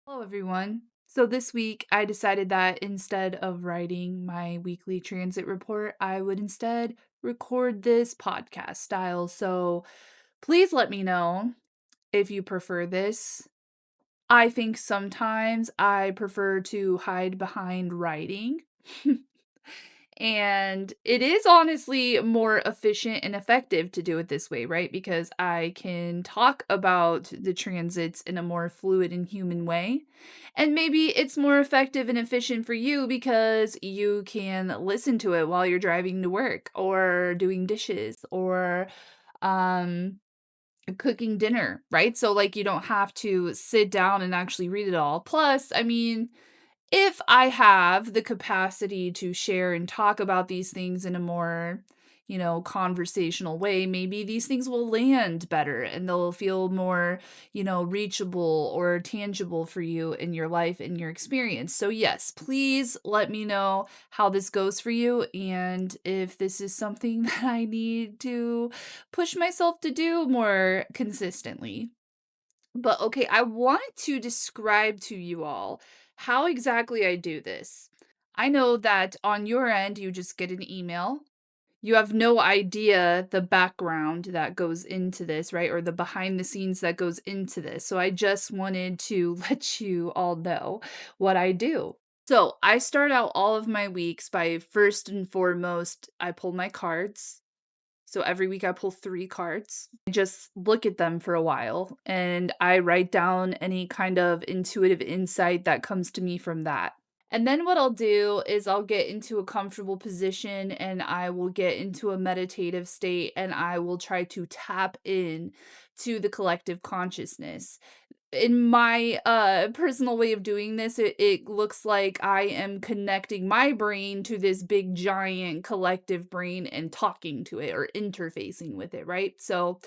Hello, everyone. So this week I decided that instead of writing my weekly transit report, I would instead record this podcast style. So please let me know if you prefer this. I think sometimes I prefer to hide behind writing. And it is honestly more efficient and effective to do it this way, right? Because I can talk about the transits in a more fluid and human way. And maybe it's more effective and efficient for you because you can listen to it while you're driving to work or doing dishes or um cooking dinner, right? So like you don't have to sit down and actually read it all. Plus, I mean, if I have the capacity to share and talk about these things in a more, conversational way, maybe these things will land better and they'll feel more, reachable or tangible for you in your life and your experience. So, yes, please let me know how this goes for you and if this is something that I need to push myself to do more consistently. But okay, I want to describe to you all how exactly I do this. I know that on your end, you just get an email. You have no idea the background that goes into this, right? Or the behind the scenes that goes into this. So I just wanted to let you all know what I do. So I start out all of my weeks by first and foremost, I pull my cards. So every week I pull 3 cards. I just look at them for a while, and I write down any kind of intuitive insight that comes to me from that. And then what I'll do is I'll get into a comfortable position and I will get into a meditative state and I will try to tap in to the collective consciousness. In my personal way of doing this, it looks like I am connecting my brain to this big giant collective brain and talking to it or interfacing with it, right? So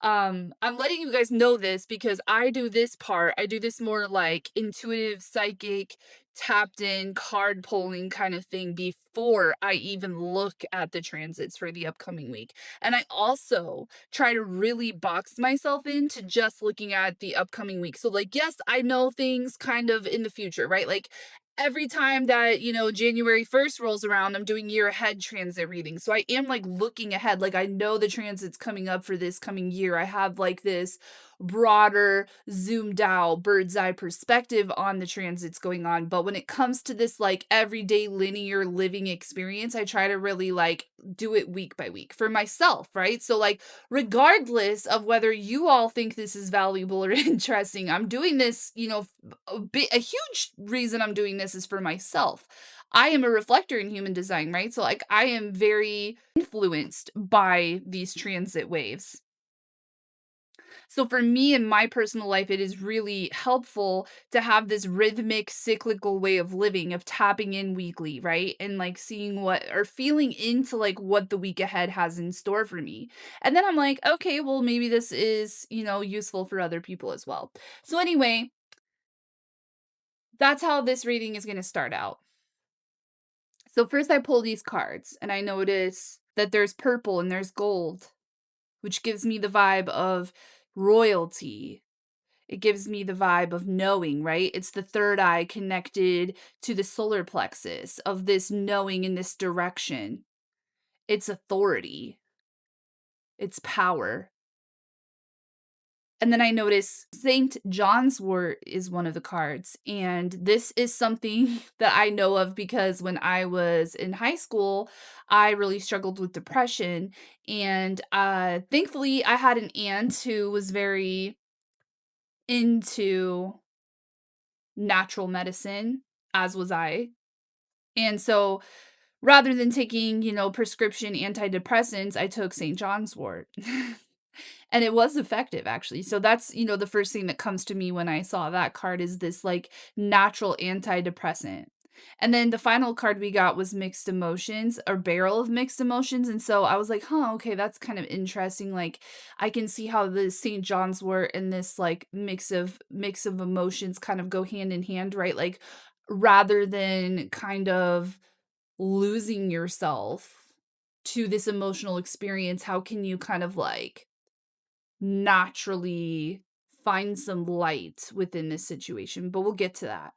I'm letting you guys know this because I do this part. I do this more like intuitive, psychic, tapped in card pulling kind of thing before I even look at the transits for the upcoming week. And I also try to really box myself into just looking at the upcoming week. So, like, yes, I know things kind of in the future, right? Like, every time that, January 1st rolls around, I'm doing year ahead transit reading. So, I am like looking ahead. Like, I know the transits coming up for this coming year. I have like this broader, zoomed out, bird's eye perspective on the transits going on. But when it comes to this like everyday linear living experience, I try to really like do it week by week for myself, right? So, like, regardless of whether you all think this is valuable or interesting, I'm doing this, a huge reason I'm doing this is for myself. I am a reflector in human design, right? So, like, I am very influenced by these transit waves. So for me in my personal life, it is really helpful to have this rhythmic, cyclical way of living, of tapping in weekly, right? And like seeing what or feeling into like what the week ahead has in store for me. And then I'm like, okay, well, maybe this is, useful for other people as well. So anyway, that's how this reading is going to start out. So first I pull these cards and I notice that there's purple and there's gold, which gives me the vibe of royalty. It gives me the vibe of knowing, right? It's the third eye connected to the solar plexus of this knowing in this direction. It's authority, it's power. And then I notice St. John's wort is one of the cards. And this is something that I know of because when I was in high school, I really struggled with depression. And thankfully, I had an aunt who was very into natural medicine, as was I. And so rather than taking, prescription antidepressants, I took St. John's wort. And it was effective actually. So that's, the first thing that comes to me when I saw that card is this like natural antidepressant. And then the final card we got was mixed emotions or barrel of mixed emotions. And so I was like, huh, okay, that's kind of interesting. Like I can see how the St. John's wort and this like mix of emotions kind of go hand in hand, right? Like rather than kind of losing yourself to this emotional experience, how can you kind of like naturally find some light within this situation, but we'll get to that.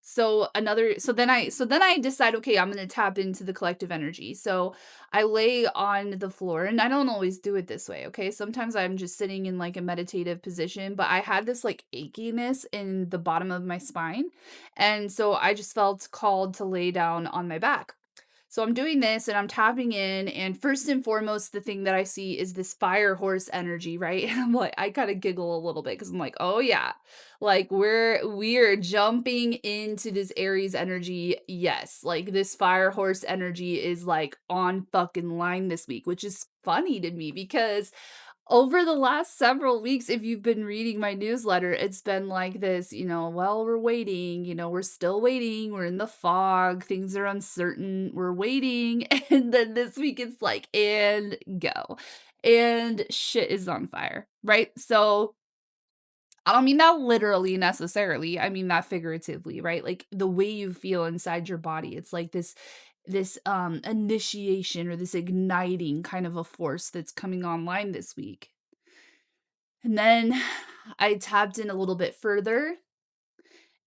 So then I decide, okay, I'm gonna tap into the collective energy. So I lay on the floor, and I don't always do it this way, okay? Sometimes I'm just sitting in like a meditative position, but I had this like achiness in the bottom of my spine. And so I just felt called to lay down on my back. So I'm doing this and I'm tapping in, and first and foremost, the thing that I see is this fire horse energy, right? And I'm like, I kind of giggle a little bit because I'm like, oh yeah, like we are jumping into this Aries energy. Yes, like this fire horse energy is like on fucking line this week, which is funny to me because over the last several weeks, if you've been reading my newsletter, it's been like this, well, we're waiting, we're still waiting, we're in the fog, things are uncertain, we're waiting. And then this week it's like, and go. And shit is on fire, right? So I don't mean that literally necessarily. I mean that figuratively, right? Like the way you feel inside your body. It's like this initiation or this igniting kind of a force that's coming online this week. And then I tapped in a little bit further,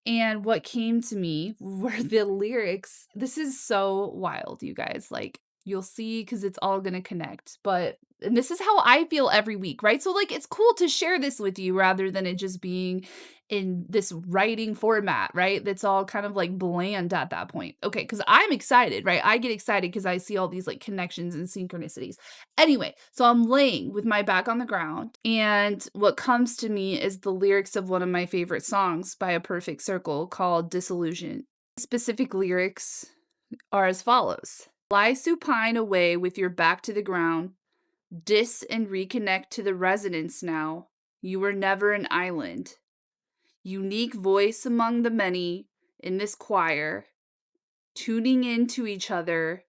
and what came to me were the lyrics. This is so wild, you guys. Like, you'll see because it's all gonna connect. And this is how I feel every week, right? So, like, it's cool to share this with you rather than it just being in this writing format, right? That's all kind of like bland at that point. Okay, because I'm excited, right? I get excited because I see all these like connections and synchronicities. Anyway, so I'm laying with my back on the ground, and what comes to me is the lyrics of one of my favorite songs by A Perfect Circle called Disillusion. Specific lyrics are as follows: lie supine away with your back to the ground, dis and reconnect to the resonance now. You were never an island. Unique voice among the many in this choir, tuning into each other,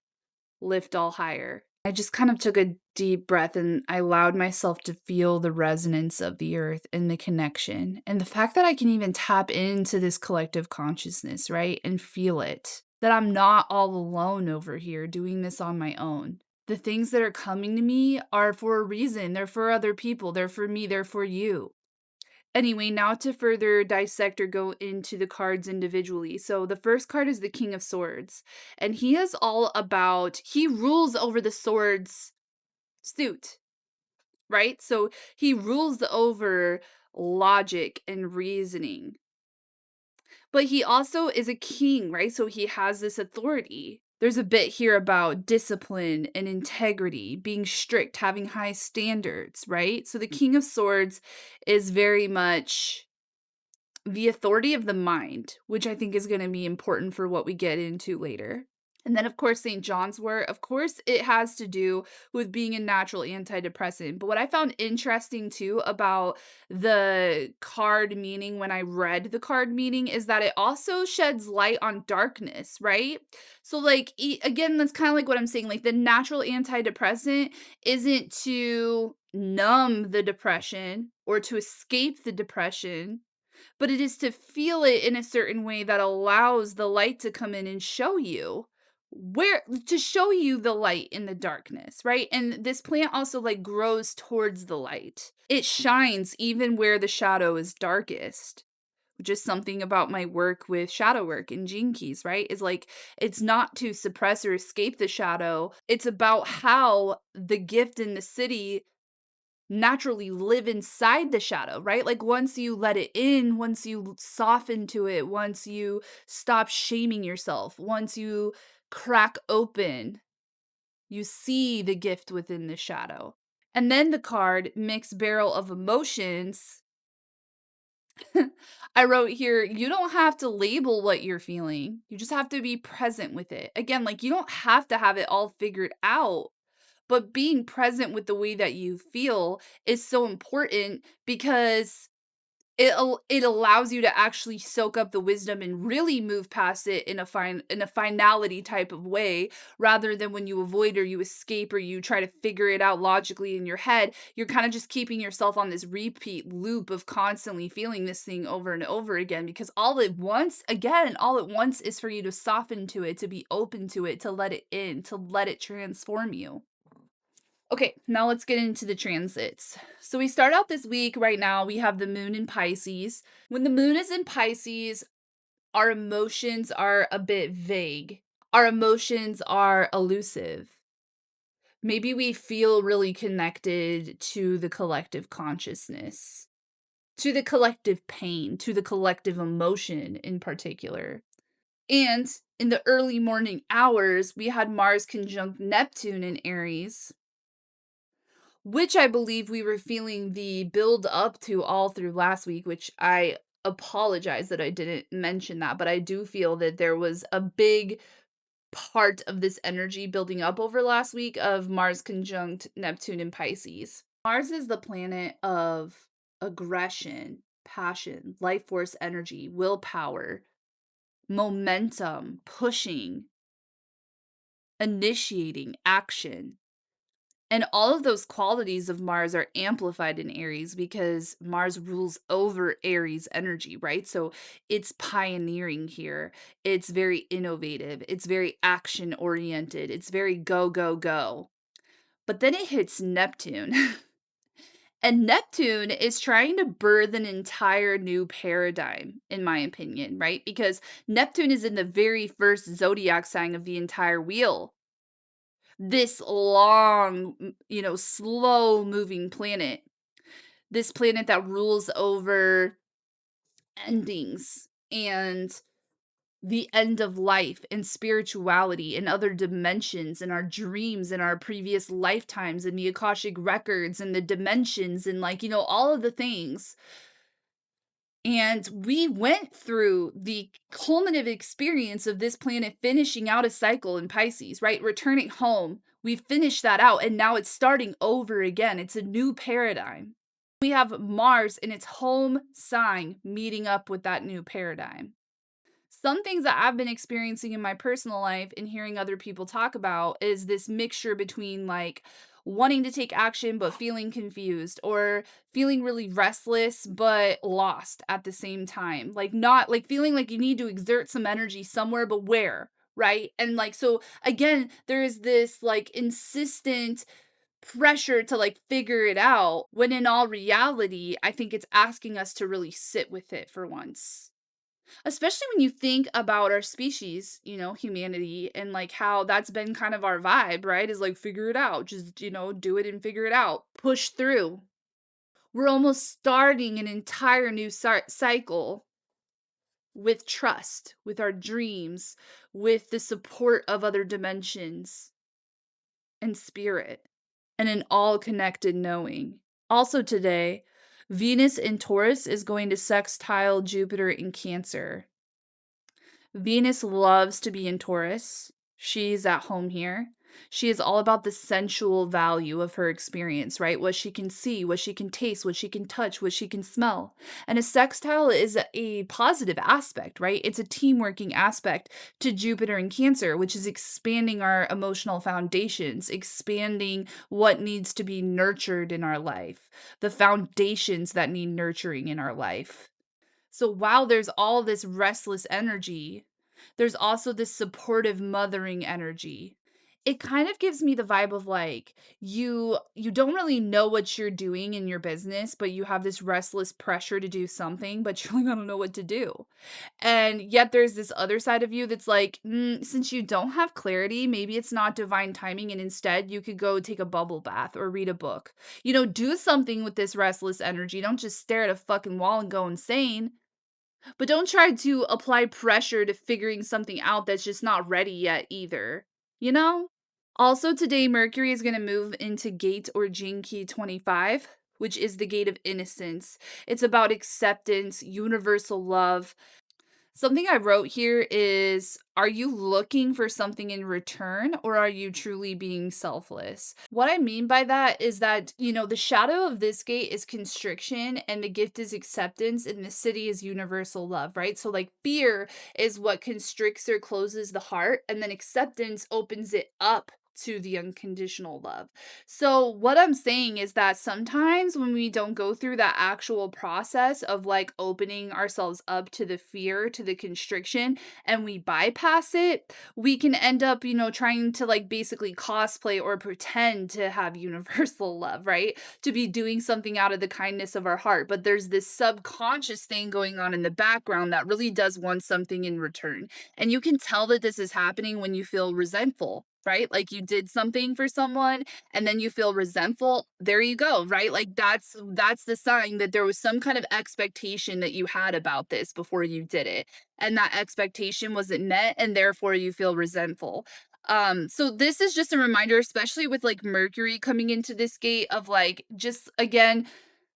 lift all higher. I just kind of took a deep breath and I allowed myself to feel the resonance of the earth and the connection. And the fact that I can even tap into this collective consciousness, right? And feel it. That I'm not all alone over here doing this on my own. The things that are coming to me are for a reason. They're for other people. They're for me. They're for you. Anyway, now to further dissect or go into the cards individually. So the first card is the King of Swords, and he is all about, he rules over the swords suit, right? So he rules over logic and reasoning. But he also is a king, right? So he has this authority. There's a bit here about discipline and integrity, being strict, having high standards, right? So the King of Swords is very much the authority of the mind, which I think is going to be important for what we get into later. And then, of course, St. John's wort, of course, it has to do with being a natural antidepressant. But what I found interesting too about the card meaning when I read the card meaning is that it also sheds light on darkness, right? So, like, again, that's kind of like what I'm saying. Like, the natural antidepressant isn't to numb the depression or to escape the depression, but it is to feel it in a certain way that allows the light to come in and show you where to show you the light in the darkness, right? And this plant also like grows towards the light. It shines even where the shadow is darkest. Which is something about my work with shadow work and gene keys, right? Is like it's not to suppress or escape the shadow. It's about how the gift in the city naturally live inside the shadow, right? Like once you let it in, once you soften to it, once you stop shaming yourself, once you crack open, you see the gift within the shadow. And then the card mixed barrel of emotions. I wrote here, you don't have to label what you're feeling. You just have to be present with it. Again, like you don't have to have it all figured out, but being present with the way that you feel is so important because it allows you to actually soak up the wisdom and really move past it in a finality type of way, rather than when you avoid or you escape or you try to figure it out logically in your head. You're kind of just keeping yourself on this repeat loop of constantly feeling this thing over and over again, because all it wants is for you to soften to it, to be open to it, to let it in, to let it transform you. Okay, now let's get into the transits. So we start out this week right now, we have the moon in Pisces. When the moon is in Pisces, our emotions are a bit vague. Our emotions are elusive. Maybe we feel really connected to the collective consciousness, to the collective pain, to the collective emotion in particular. And in the early morning hours, we had Mars conjunct Neptune in Aries, which I believe we were feeling the build up to all through last week, which I apologize that I didn't mention that, but I do feel that there was a big part of this energy building up over last week of Mars conjunct Neptune in Pisces. Mars is the planet of aggression, passion, life force energy, willpower, momentum, pushing, initiating action. And all of those qualities of Mars are amplified in Aries because Mars rules over Aries energy, right? So it's pioneering here. It's very innovative. It's very action oriented. It's very go, go, go. But then it hits Neptune. And Neptune is trying to birth an entire new paradigm, in my opinion, right? Because Neptune is in the very first zodiac sign of the entire wheel. This long, slow moving planet. This planet that rules over endings and the end of life and spirituality and other dimensions and our dreams and our previous lifetimes and the Akashic records and the dimensions and all of the things. And we went through the culminative experience of this planet finishing out a cycle in Pisces, right? Returning home. We finished that out and now it's starting over again. It's a new paradigm. We have Mars in its home sign meeting up with that new paradigm. Some things that I've been experiencing in my personal life and hearing other people talk about is this mixture between wanting to take action but feeling confused, or feeling really restless but lost at the same time. Like not like feeling like you need to exert some energy somewhere, but where? Right. And so again, there is this insistent pressure to figure it out, when in all reality, I think it's asking us to really sit with it for once. Especially when you think about our species, humanity, and how that's been kind of our vibe, right? Is figure it out, just, do it and figure it out, push through. We're almost starting an entire new cycle with trust, with our dreams, with the support of other dimensions and spirit, and an all connected knowing. Also, today, Venus in Taurus is going to sextile Jupiter in Cancer. Venus loves to be in Taurus. She's at home here. She is all about the sensual value of her experience, right? What she can see, what she can taste, what she can touch, what she can smell. And a sextile is a positive aspect, right? It's a team working aspect to Jupiter in Cancer, which is expanding our emotional foundations, expanding what needs to be nurtured in our life, the foundations that need nurturing in our life. So while there's all this restless energy, there's also this supportive mothering energy. It kind of gives me the vibe of you don't really know what you're doing in your business, but you have this restless pressure to do something, but you're like, I don't know what to do. And yet there's this other side of you that's like, since you don't have clarity, maybe it's not divine timing, and instead you could go take a bubble bath or read a book. Do something with this restless energy. Don't just stare at a fucking wall and go insane. But don't try to apply pressure to figuring something out that's just not ready yet either, you know? Also today, Mercury is going to move into gate or gene key 25, which is the gate of innocence. It's about acceptance, universal love. Something I wrote here is, are you looking for something in return, or are you truly being selfless? What I mean by that is that, the shadow of this gate is constriction and the gift is acceptance and the city is universal love, right? So fear is what constricts or closes the heart, and then acceptance opens it up to the unconditional love. So, what I'm saying is that sometimes when we don't go through that actual process of like opening ourselves up to the fear, to the constriction, and we bypass it, we can end up, trying to like basically cosplay or pretend to have universal love, right? To be doing something out of the kindness of our heart. But there's this subconscious thing going on in the background that really does want something in return. And you can tell that this is happening when you feel resentful, right? Like you did something for someone and then you feel resentful. There you go, right? Like that's the sign that there was some kind of expectation that you had about this before you did it. And that expectation wasn't met and therefore you feel resentful. So this is just a reminder, especially with like Mercury coming into this gate of like just again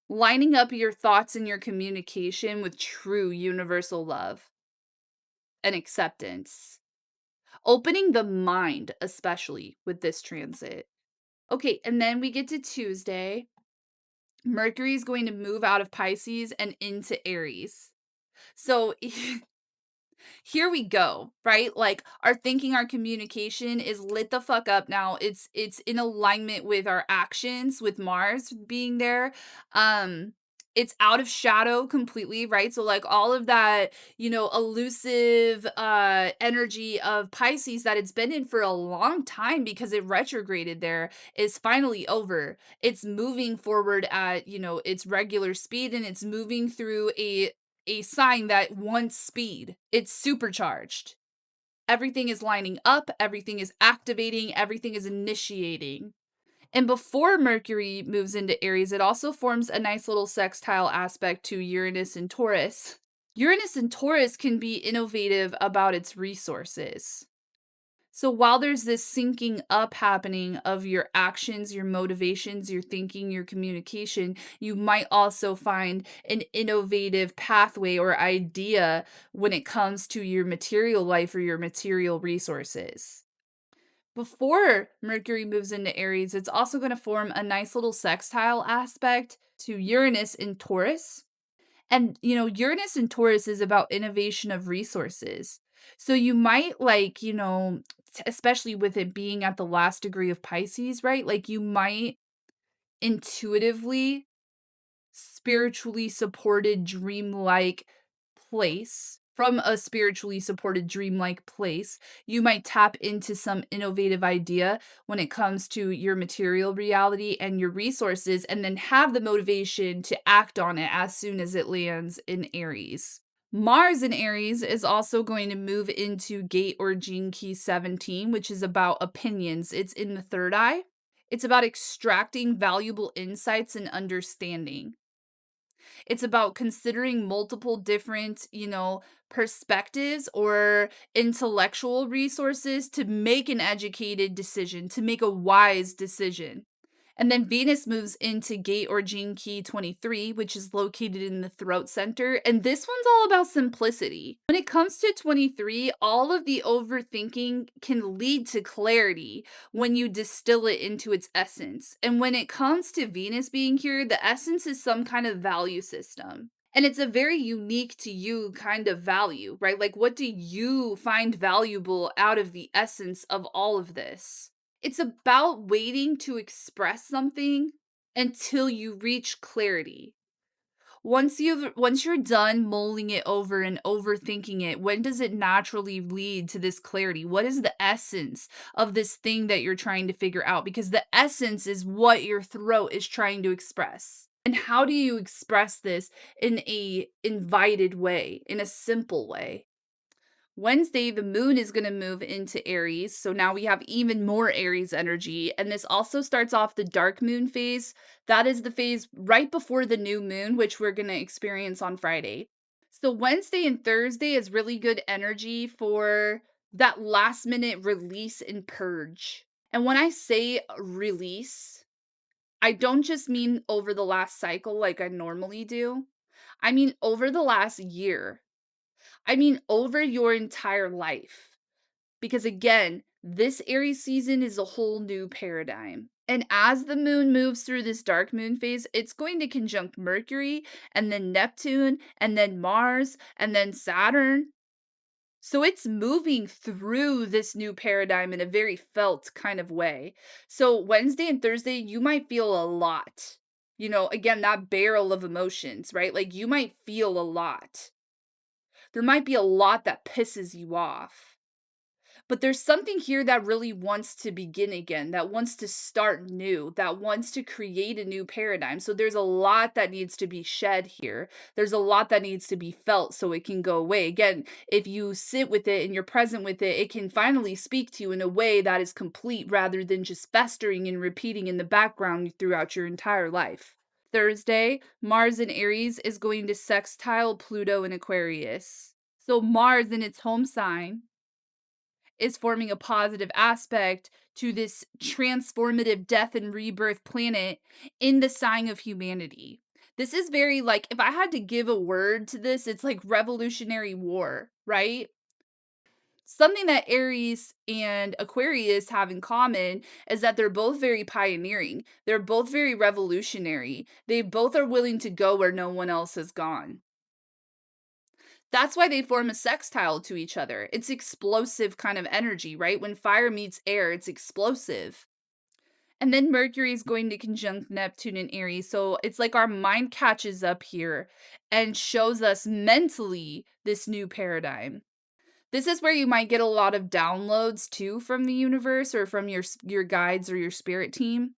lining up your thoughts and your communication with true universal love and acceptance. Opening the mind, especially with this transit. Okay, and then we get to Tuesday. Mercury is going to move out of Pisces and into Aries. So here we go, right? Like our thinking, our communication is lit the fuck up now. It's in alignment with our actions, with Mars being there. Um it's out of shadow completely, right? So like all of that, elusive energy of Pisces that it's been in for a long time because it retrograded there is finally over. It's moving forward at, its regular speed, and it's moving through a sign that wants speed. It's supercharged. Everything is lining up, everything is activating, everything is initiating. And before Mercury moves into Aries, it also forms a nice little sextile aspect to Uranus and Taurus. Uranus and Taurus can be innovative about its resources. So while there's this syncing up happening of your actions, your motivations, your thinking, your communication, you might also find an innovative pathway or idea when it comes to your material life or your material resources. Before Mercury moves into Aries, it's also going to form a nice little sextile aspect to Uranus in Taurus. And, Uranus and Taurus is about innovation of resources. So you might like, especially with it being at the last degree of Pisces, right? Like you might intuitively, spiritually supported, dreamlike place. From a spiritually supported dreamlike place, you might tap into some innovative idea when it comes to your material reality and your resources, and then have the motivation to act on it as soon as it lands in Aries. Mars in Aries is also going to move into gate or gene key 17, which is about opinions. It's in the third eye. It's about extracting valuable insights and understanding. It's about considering multiple different, perspectives or intellectual resources to make an educated decision, to make a wise decision. And then Venus moves into gate or gene key 23, which is located in the throat center. And this one's all about simplicity. When it comes to 23, all of the overthinking can lead to clarity when you distill it into its essence. And when it comes to Venus being here, the essence is some kind of value system. And it's a very unique to you kind of value, right? Like, what do you find valuable out of the essence of all of this? It's about waiting to express something until you reach clarity. Once you're done mulling it over and overthinking it, when does it naturally lead to this clarity? What is the essence of this thing that you're trying to figure out? Because the essence is what your throat is trying to express. And how do you express this in a invited way, in a simple way? Wednesday, the moon is going to move into Aries. So now we have even more Aries energy. And this also starts off the dark moon phase. That is the phase right before the new moon, which we're going to experience on Friday. So Wednesday and Thursday is really good energy for that last minute release and purge. And when I say release, I don't just mean over the last cycle like I normally do. I mean over the last year. I mean, over your entire life. Because again, this Aries season is a whole new paradigm. And as the moon moves through this dark moon phase, it's going to conjunct Mercury and then Neptune and then Mars and then Saturn. So it's moving through this new paradigm in a very felt kind of way. So Wednesday and Thursday, you might feel a lot. Again, that barrel of emotions, right? Like you might feel a lot. There might be a lot that pisses you off. But there's something here that really wants to begin again, that wants to start new, that wants to create a new paradigm. So there's a lot that needs to be shed here. There's a lot that needs to be felt so it can go away. Again, if you sit with it and you're present with it, it can finally speak to you in a way that is complete rather than just festering and repeating in the background throughout your entire life. Thursday, Mars in Aries is going to sextile Pluto in Aquarius. So Mars in its home sign is forming a positive aspect to this transformative death and rebirth planet in the sign of humanity. This is very like, if I had to give a word to this, it's like revolutionary war, right? Something that Aries and Aquarius have in common is that they're both very pioneering. They're both very revolutionary. They both are willing to go where no one else has gone. That's why they form a sextile to each other. It's explosive kind of energy, right? When fire meets air, it's explosive. And then Mercury is going to conjunct Neptune in Aries. So it's like our mind catches up here and shows us mentally this new paradigm. This is where you might get a lot of downloads too from the universe or from your guides or your spirit team.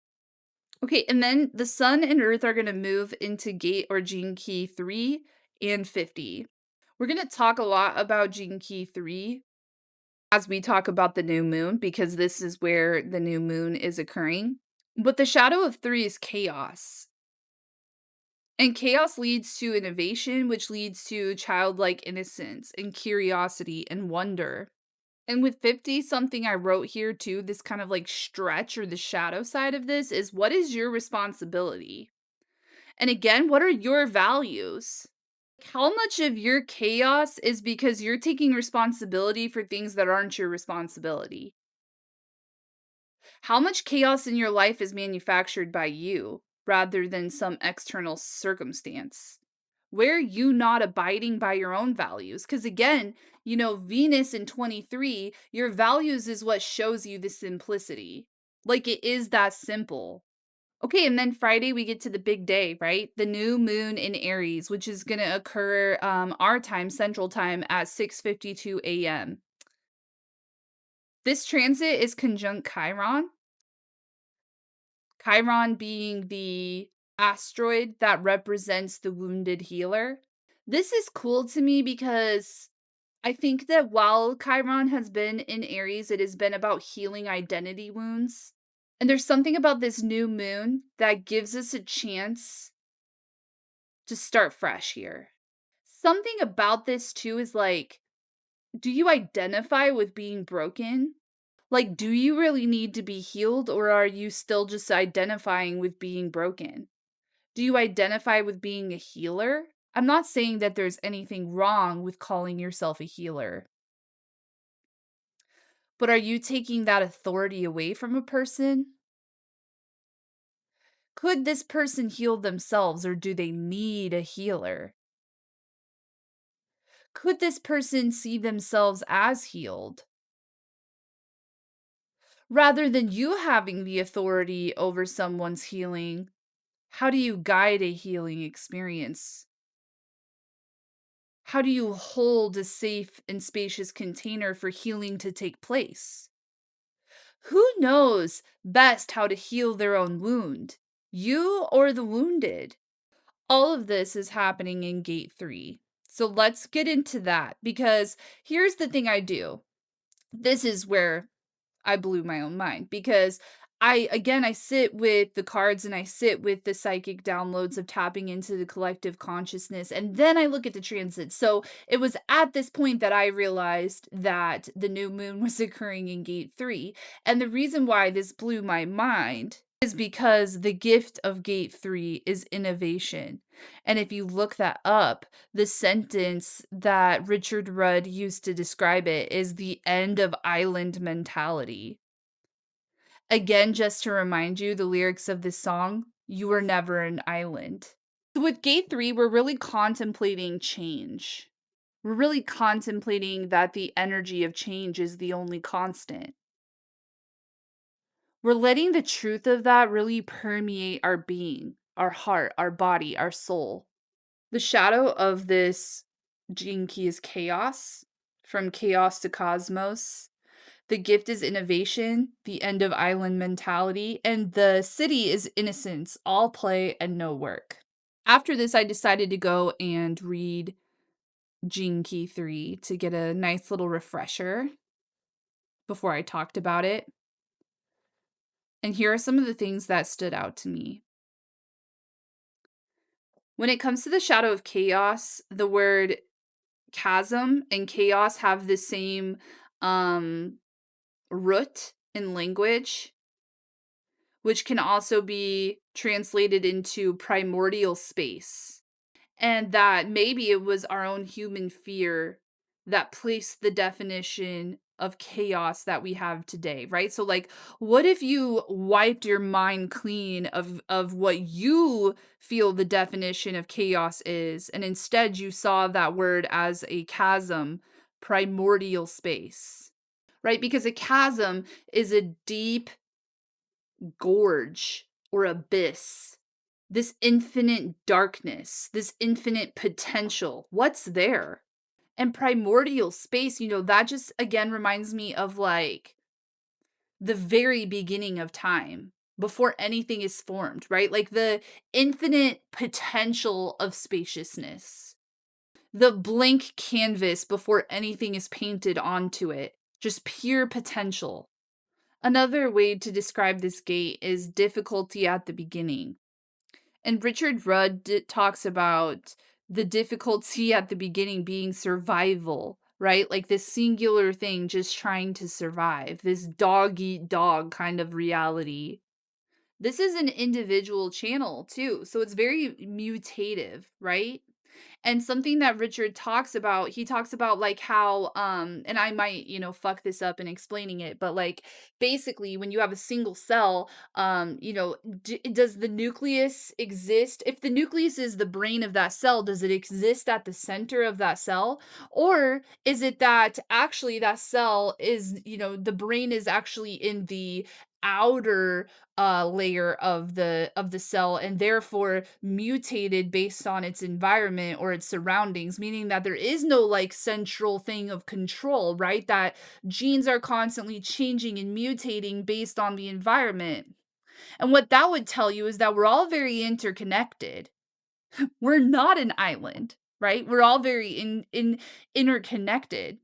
Okay, and then the sun and earth are going to move into gate or gene key 3 and 50. We're going to talk a lot about gene key 3 as we talk about the new moon because this is where the new moon is occurring. But the shadow of 3 is chaos. And chaos leads to innovation, which leads to childlike innocence and curiosity and wonder. And with 50, something I wrote here too, this kind of like stretch or the shadow side of this is what is your responsibility? And again, what are your values? How much of your chaos is because you're taking responsibility for things that aren't your responsibility? How much chaos in your life is manufactured by you rather than some external circumstance? Where are you not abiding by your own values? Because again, Venus in 23, your values is what shows you the simplicity. Like it is that simple. Okay, and then Friday we get to the big day, right? The new moon in Aries, which is going to occur our time, Central Time at 6:52 a.m. This transit is conjunct Chiron. Chiron being the asteroid that represents the wounded healer. This is cool to me because I think that while Chiron has been in Aries, it has been about healing identity wounds. And there's something about this new moon that gives us a chance to start fresh here. Something about this too is like, do you identify with being broken? Like, do you really need to be healed, or are you still just identifying with being broken? Do you identify with being a healer? I'm not saying that there's anything wrong with calling yourself a healer, but are you taking that authority away from a person? Could this person heal themselves, or do they need a healer? Could this person see themselves as healed? Rather than you having the authority over someone's healing, how do you guide a healing experience? How do you hold a safe and spacious container for healing to take place? Who knows best how to heal their own wound? You or the wounded? All of this is happening in gate 3. So let's get into that because here's the thing I do. This is where I blew my own mind because I sit with the cards and I sit with the psychic downloads of tapping into the collective consciousness and then I look at the transits. So it was at this point that I realized that the new moon was occurring in gate 3. And the reason why this blew my mind is because the gift of gate 3 is innovation. And if you look that up, the sentence that Richard Rudd used to describe it is the end of island mentality. Again, just to remind you, the lyrics of this song, you were never an island. So with gate 3, we're really contemplating change. We're really contemplating that the energy of change is the only constant. We're letting the truth of that really permeate our being, our heart, our body, our soul. The shadow of this gene key is chaos, from chaos to cosmos. The gift is innovation, the end of island mentality, and the city is innocence, all play and no work. After this, I decided to go and read Gene Key 3 to get a nice little refresher before I talked about it. And here are some of the things that stood out to me. When it comes to the shadow of chaos, the word chasm and chaos have the same um, root in language, which can also be translated into primordial space. And that maybe it was our own human fear that placed the definition of chaos that we have today, right? So like what if you wiped your mind clean of what you feel the definition of chaos is and instead you saw that word as a chasm, primordial space. Right? Because a chasm is a deep gorge or abyss, this infinite darkness, this infinite potential. What's there? And primordial space, that just again reminds me of like the very beginning of time before anything is formed, right? Like the infinite potential of spaciousness, the blank canvas before anything is painted onto it, just pure potential. Another way to describe this gate is difficulty at the beginning. And Richard Rudd talks about the difficulty at the beginning being survival, right? Like this singular thing just trying to survive, this dog eat dog kind of reality. This is an individual channel too, so it's very mutative, right? And something that Richard talks about, he talks about like how and I might, fuck this up in explaining it, but like basically when you have a single cell, does the nucleus exist? If the nucleus is the brain of that cell, does it exist at the center of that cell? Or is it that actually that cell is, the brain is actually in the outer layer of the cell and therefore mutated based on its environment or its surroundings, meaning that there is no like central thing of control, right? That genes are constantly changing and mutating based on the environment. And what that would tell you is that we're all very interconnected. We're not an island, right? We're all very in interconnected.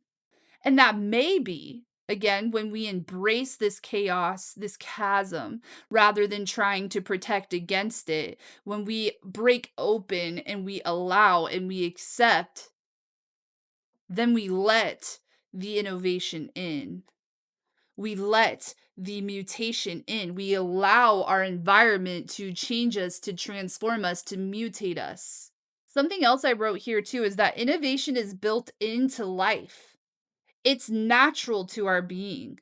And that may be, again, when we embrace this chaos, this chasm, rather than trying to protect against it, when we break open and we allow and we accept, then we let the innovation in. We let the mutation in. We allow our environment to change us, to transform us, to mutate us. Something else I wrote here too is that innovation is built into life. It's natural to our being.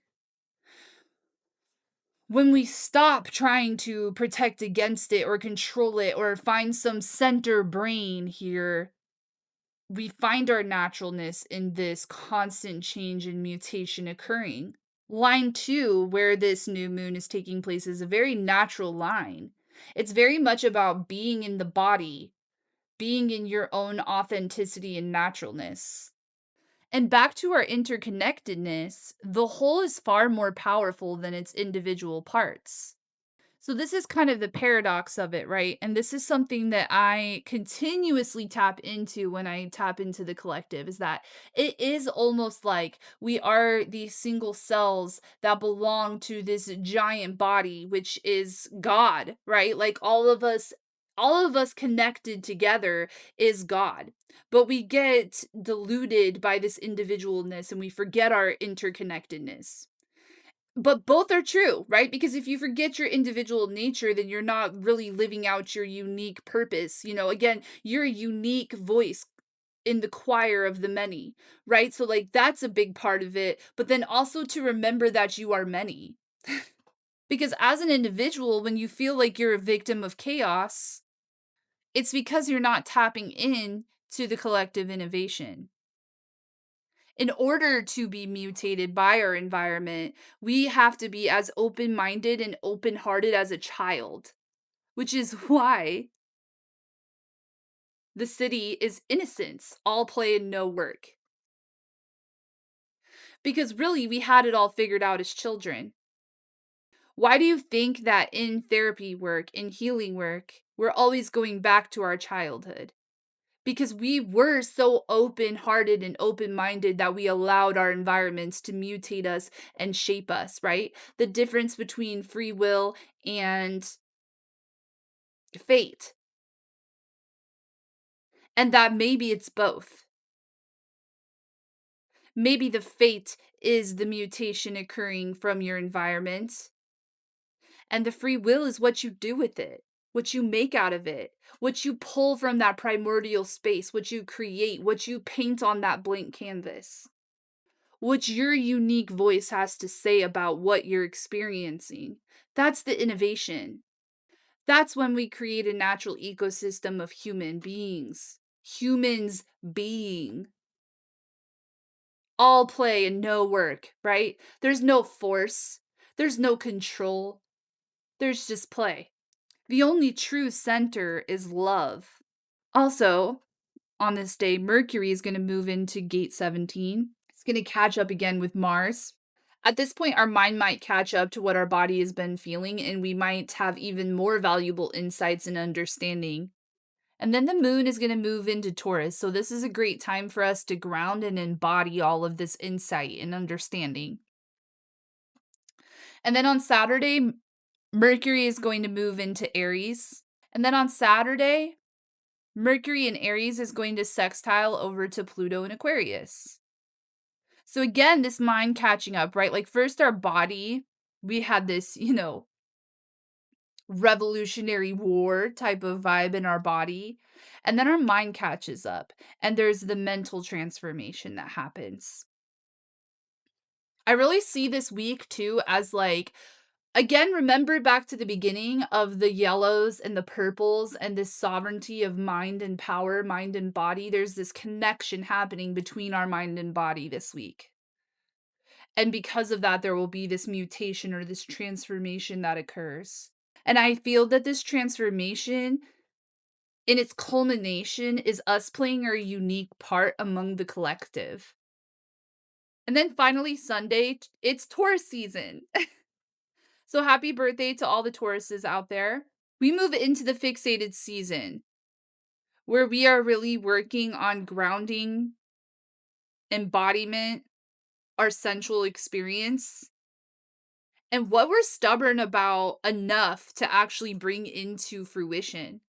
When we stop trying to protect against it or control it or find some center brain here, we find our naturalness in this constant change and mutation occurring. Line 2, where this new moon is taking place, is a very natural line. It's very much about being in the body, being in your own authenticity and naturalness. And back to our interconnectedness, the whole is far more powerful than its individual parts. So this is kind of the paradox of it, right? And this is something that I continuously tap into when I tap into the collective is that it is almost like we are these single cells that belong to this giant body, which is God, right? Like all of us connected together is God. But we get diluted by this individualness and we forget our interconnectedness. But both are true, right? Because if you forget your individual nature, then you're not really living out your unique purpose. Again, you're a unique voice in the choir of the many, right? So, like, that's a big part of it. But then also to remember that you are many. Because as an individual, when you feel like you're a victim of chaos, it's because you're not tapping in to the collective innovation. In order to be mutated by our environment, we have to be as open-minded and open-hearted as a child, which is why the city is innocence, all play and no work. Because really, we had it all figured out as children. Why do you think that in therapy work, in healing work, we're always going back to our childhood? Because we were so open-hearted and open-minded that we allowed our environments to mutate us and shape us, right? The difference between free will and fate, and that maybe it's both. Maybe the fate is the mutation occurring from your environment, and the free will is what you do with it, what you make out of it, what you pull from that primordial space, what you create, what you paint on that blank canvas. What your unique voice has to say about what you're experiencing. That's the innovation. That's when we create a natural ecosystem of human beings. Humans being. All play and no work, right? There's no force. There's no control. There's just play. The only true center is love. Also, on this day, Mercury is going to move into gate 17. It's going to catch up again with Mars. At this point, our mind might catch up to what our body has been feeling, and we might have even more valuable insights and understanding. And then the moon is going to move into Taurus. So, this is a great time for us to ground and embody all of this insight and understanding. And then on Saturday, Mercury is going to move into Aries. And then on Saturday, Mercury in Aries is going to sextile over to Pluto in Aquarius. So again, this mind catching up, right? Like first our body, we had this, revolutionary war type of vibe in our body. And then our mind catches up and there's the mental transformation that happens. I really see this week too as like, again, remember back to the beginning of the yellows and the purples and this sovereignty of mind and power, mind and body. There's this connection happening between our mind and body this week. And because of that, there will be this mutation or this transformation that occurs. And I feel that this transformation, in its culmination, is us playing our unique part among the collective. And then finally, Sunday, it's Taurus season. So happy birthday to all the Tauruses out there. We move into the fixated season where we are really working on grounding, embodiment, our sensual experience, and what we're stubborn about enough to actually bring into fruition.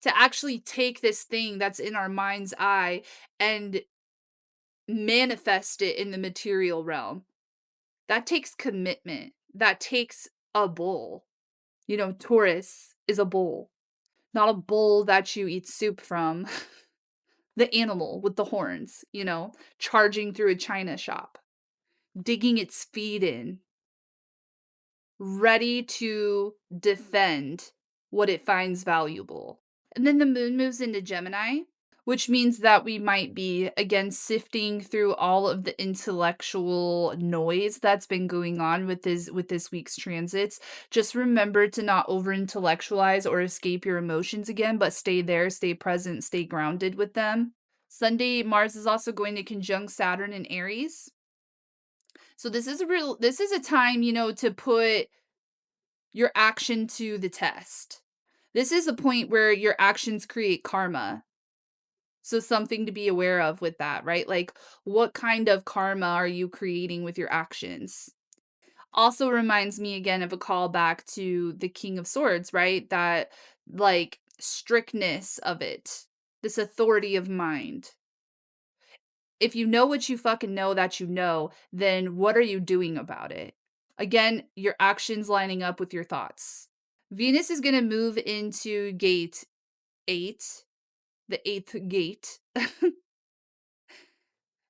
To actually take this thing that's in our mind's eye and manifest it in the material realm. That takes commitment. That takes a bull. Taurus is a bull, not a bull that you eat soup from. The animal with the horns, charging through a china shop, digging its feet in, ready to defend what it finds valuable. And then the moon moves into Gemini, which means that we might be, again, sifting through all of the intellectual noise that's been going on with this week's transits. Just remember to not over-intellectualize or escape your emotions again, but stay there, stay present, stay grounded with them. Sunday, Mars is also going to conjunct Saturn in Aries. So this is a time, to put your action to the test. This is a point where your actions create karma. So something to be aware of with that, right? Like what kind of karma are you creating with your actions? Also reminds me again of a callback to the King of Swords, right? That like strictness of it, this authority of mind. If you know what you fucking know that you know, then what are you doing about it? Again, your actions lining up with your thoughts. Venus is going to move into gate 8, the 8th gate.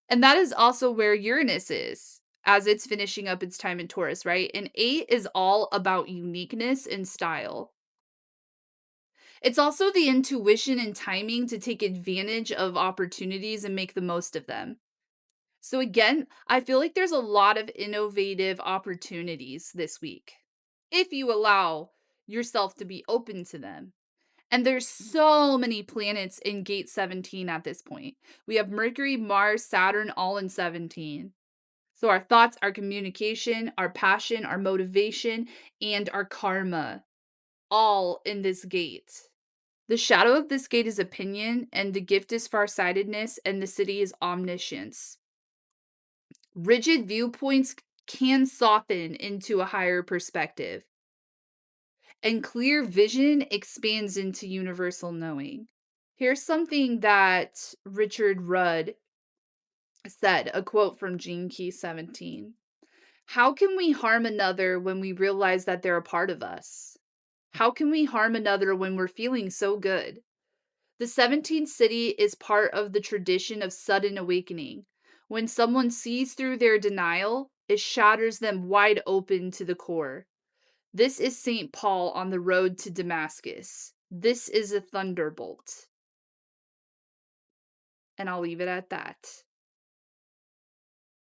And that is also where Uranus is as it's finishing up its time in Taurus, right? And 8 is all about uniqueness and style. It's also the intuition and timing to take advantage of opportunities and make the most of them. So again, I feel like there's a lot of innovative opportunities this week if you allow yourself to be open to them. And there's so many planets in gate 17 at this point. We have Mercury, Mars, Saturn all in 17. So our thoughts, our communication, our passion, our motivation, and our karma all in this gate. The shadow of this gate is opinion, and the gift is farsightedness, and the city is omniscience. Rigid viewpoints can soften into a higher perspective, and clear vision expands into universal knowing. Here's something that Richard Rudd said, a quote from Gene Key 17. How can we harm another when we realize that they're a part of us? How can we harm another when we're feeling so good? The 17th city is part of the tradition of sudden awakening. When someone sees through their denial, it shatters them wide open to the core. This is St. Paul on the road to Damascus. This is a thunderbolt. And I'll leave it at that.